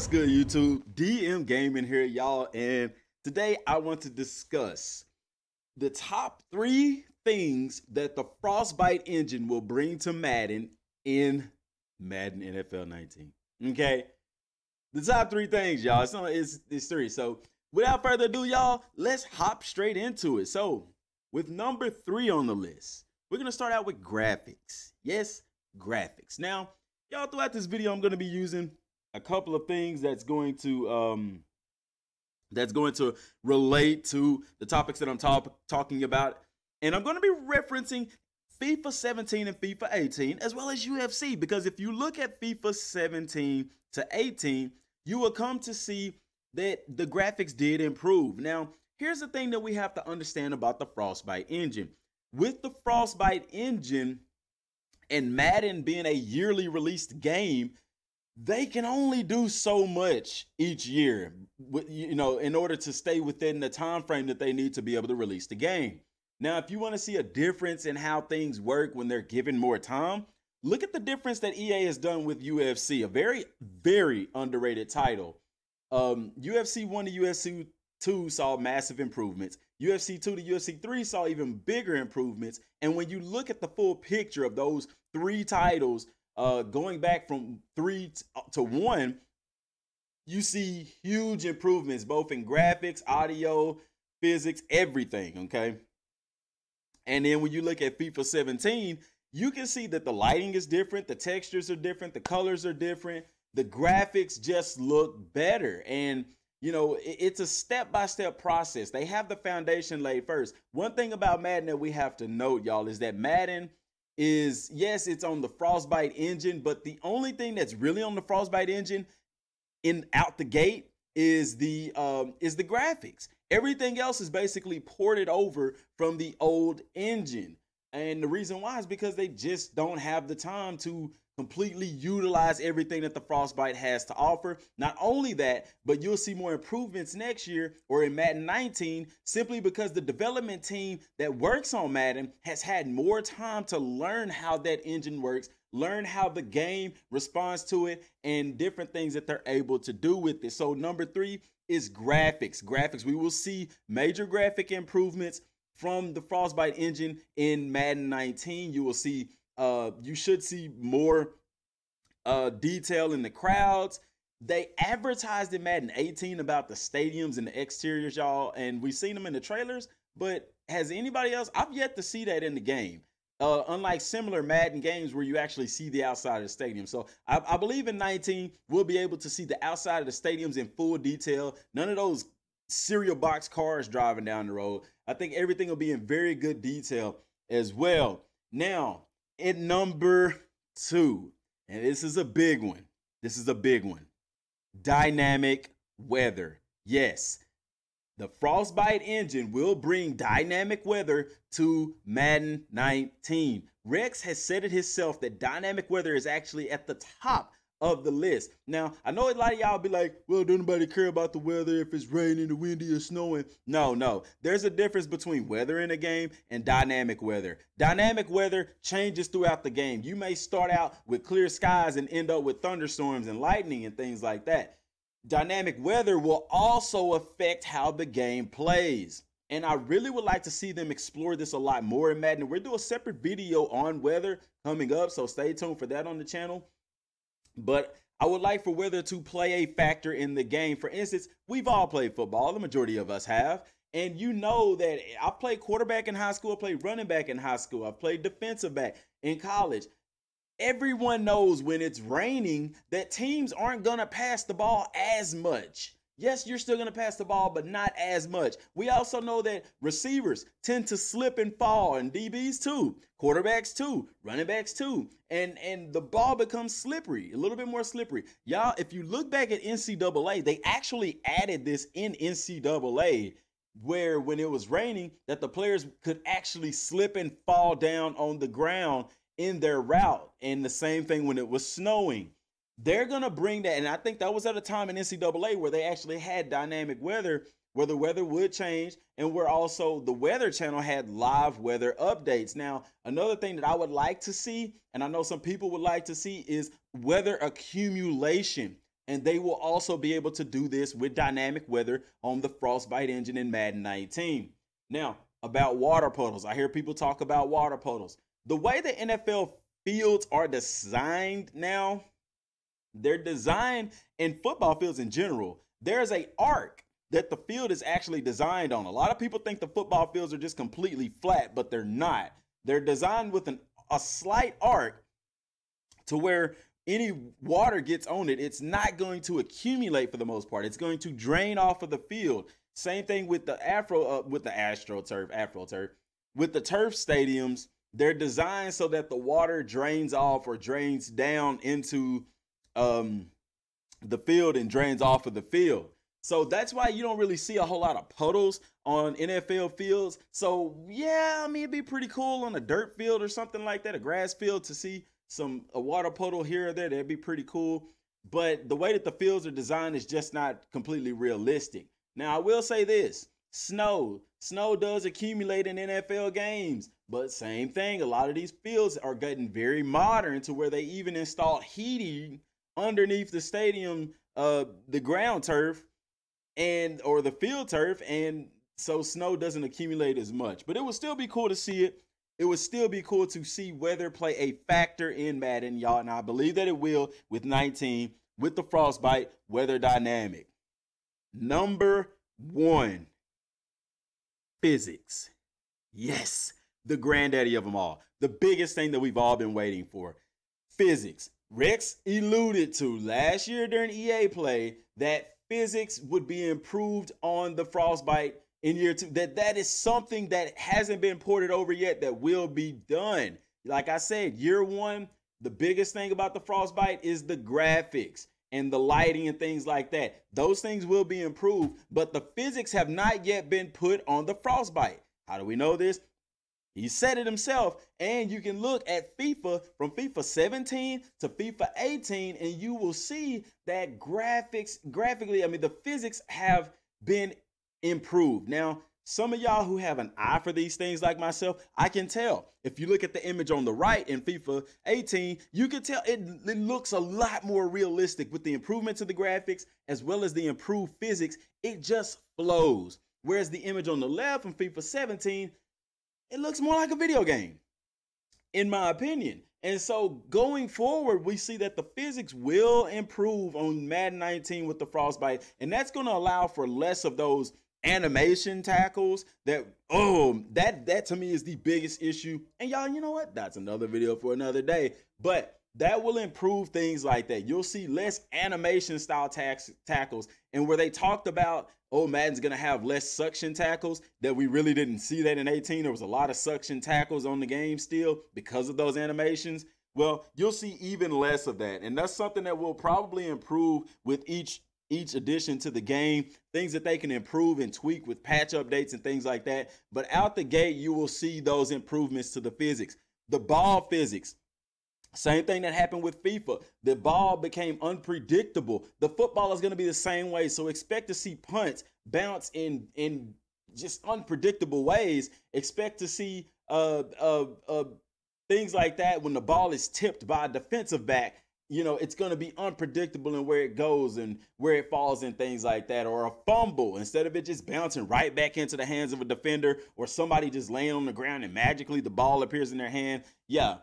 What's good, YouTube? Dmgaming here, y'all, and today I want to discuss the top 3 things that the Frostbite engine will bring to Madden in Madden NFL 19. Okay, the top 3 things, y'all. It's 3. So without further ado, y'all, let's hop straight into it. So with number 3 on the list, we're gonna start out with graphics. Yes, graphics. Now, y'all, throughout this video, I'm gonna be using a couple of things that's going to relate to the topics that I'm talking about, and I'm going to be referencing FIFA 17 and FIFA 18 as well as UFC, because if you look at FIFA 17 to 18, you will come to see that the graphics did improve. Now, here's the thing that we have to understand about the Frostbite engine. With the Frostbite engine and Madden being a yearly released game, they can only do so much each year, in order to stay within the time frame that they need to be able to release the game. Now, if you want to see a difference in how things work when they're given more time, look at the difference that EA has done with UFC, a very, very underrated title. UFC 1 to UFC 2 saw massive improvements. UFC 2 to UFC 3 saw even bigger improvements. And when you look at the full picture of those 3 titles, going back from 3 to 1, you see huge improvements both in graphics, audio, physics, everything, okay? And then when you look at FIFA 17, you can see that the lighting is different, the textures are different, the colors are different, the graphics just look better. And it's a step-by-step process. They have the foundation laid first. One thing about Madden that we have to note, y'all, is that Madden is, yes, it's on the Frostbite engine, but the only thing that's really on the Frostbite engine out the gate is the graphics. Everything else is basically ported over from the old engine. And the reason why is because they just don't have the time to completely utilize everything that the Frostbite has to offer. Not only that, but you'll see more improvements next year or in Madden 19, simply because the development team that works on Madden has had more time to learn how that engine works, learn how the game responds to it, and different things that they're able to do with it. So number 3 is graphics. Graphics, we will see major graphic improvements from the Frostbite engine in Madden 19. You will see you should see more detail in the crowds. They advertised in Madden 18 about the stadiums and the exteriors, y'all, and we've seen them in the trailers, but has anybody else? I've yet to see that in the game. Unlike similar Madden games where you actually see the outside of the stadium. So I believe in 19, we'll be able to see the outside of the stadiums in full detail. None of those cereal box cars driving down the road. I think everything will be in very good detail as well. Now, at number 2, and this is a big one. Dynamic weather. Yes, the Frostbite engine will bring dynamic weather to Madden 19. Rex has said it himself that dynamic weather is actually at the top of the list. Now, I know a lot of y'all be like, well, don't nobody care about the weather if it's raining or windy or snowing. No. There's a difference between weather in a game and dynamic weather. Dynamic weather changes throughout the game. You may start out with clear skies and end up with thunderstorms and lightning and things like that. Dynamic weather will also affect how the game plays. And I really would like to see them explore this a lot more in Madden. We're doing a separate video on weather coming up, so stay tuned for that on the channel. But I would like for weather to play a factor in the game. For instance, we've all played football. The majority of us have. And you know that I played quarterback in high school. I played running back in high school. I played defensive back in college. Everyone knows when it's raining that teams aren't going to pass the ball as much. Yes, you're still going to pass the ball, but not as much. We also know that receivers tend to slip and fall, and DBs too, quarterbacks too, running backs too, and the ball becomes slippery, a little bit more slippery. Y'all, if you look back at NCAA, they actually added this in NCAA, where when it was raining, that the players could actually slip and fall down on the ground in their route, and the same thing when it was snowing. They're going to bring that, and I think that was at a time in NCAA where they actually had dynamic weather, where the weather would change, and where also the Weather Channel had live weather updates. Now, another thing that I would like to see, and I know some people would like to see, is weather accumulation. And they will also be able to do this with dynamic weather on the Frostbite engine in Madden 19. Now, about water puddles. I hear people talk about water puddles. The way the NFL fields are designed now, they're designed in football fields in general. There's an arc that the field is actually designed on. A lot of people think the football fields are just completely flat, but they're not. They're designed with a slight arc to where any water gets on it, it's not going to accumulate for the most part. It's going to drain off of the field. Same thing with the AstroTurf. With the turf stadiums, they're designed so that the water drains off or drains down into the field and drains off of the field. So that's why you don't really see a whole lot of puddles on NFL fields. So yeah, I mean, it'd be pretty cool on a dirt field or something like that, a grass field, to see a water puddle here or there. That'd be pretty cool. But the way that the fields are designed is just not completely realistic. Now, I will say this, snow does accumulate in NFL games, but same thing. A lot of these fields are getting very modern to where they even install heating underneath the stadium, the ground turf or the field turf. And so snow doesn't accumulate as much, but it would still be cool to see it. It would still be cool to see weather play a factor in Madden, y'all. And I believe that it will with 19, with the Frostbite weather dynamic. Number 1, physics. Yes, the granddaddy of them all. The biggest thing that we've all been waiting for. Physics. Rex alluded to last year during EA Play that physics would be improved on the Frostbite in year 2. That is something that hasn't been ported over yet that will be done. Like I said, year 1, the biggest thing about the Frostbite is the graphics and the lighting and things like that. Those things will be improved, but the physics have not yet been put on the Frostbite. How do we know this? He said it himself, and you can look at FIFA from FIFA 17 to FIFA 18, and you will see that graphically, I mean, the physics have been improved. Now, some of y'all who have an eye for these things like myself, I can tell. If you look at the image on the right in FIFA 18, you can tell it looks a lot more realistic with the improvement to the graphics as well as the improved physics. It just flows. Whereas the image on the left from FIFA 17, it looks more like a video game, in my opinion. And so going forward, we see that the physics will improve on Madden 19 with the Frostbite, and that's going to allow for less of those animation tackles that to me is the biggest issue. And y'all, you know what? That's another video for another day. But that will improve things like that. You'll see less animation style tackles. And where they talked about, Madden's going to have less suction tackles, that we really didn't see that in 18. There was a lot of suction tackles on the game still because of those animations. Well, you'll see even less of that. And that's something that will probably improve with each addition to the game, things that they can improve and tweak with patch updates and things like that. But out the gate, you will see those improvements to the physics. The ball physics, same thing that happened with FIFA. The ball became unpredictable. The football is going to be the same way. So expect to see punts bounce in just unpredictable ways. Expect to see things like that when the ball is tipped by a defensive back. You know, it's going to be unpredictable in where it goes and where it falls and things like that. Or a fumble, instead of it just bouncing right back into the hands of a defender or somebody just laying on the ground and magically the ball appears in their hand. Yeah,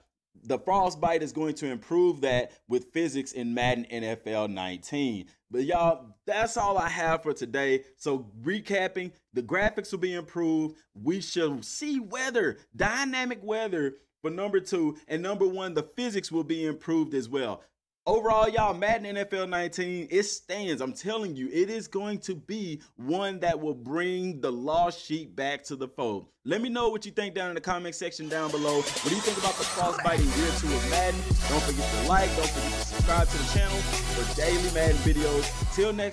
the Frostbite is going to improve that with physics in Madden NFL 19. But y'all, that's all I have for today. So recapping, the graphics will be improved. We shall see weather, dynamic weather for number 2. And number 1, the physics will be improved as well. Overall, y'all, Madden NFL 19, it stands. I'm telling you, it is going to be one that will bring the lost sheep back to the fold. Let me know what you think down in the comment section down below. What do you think about the Frostbite in year 2 of Madden? Don't forget to like, don't forget to subscribe to the channel for daily Madden videos. Till next time.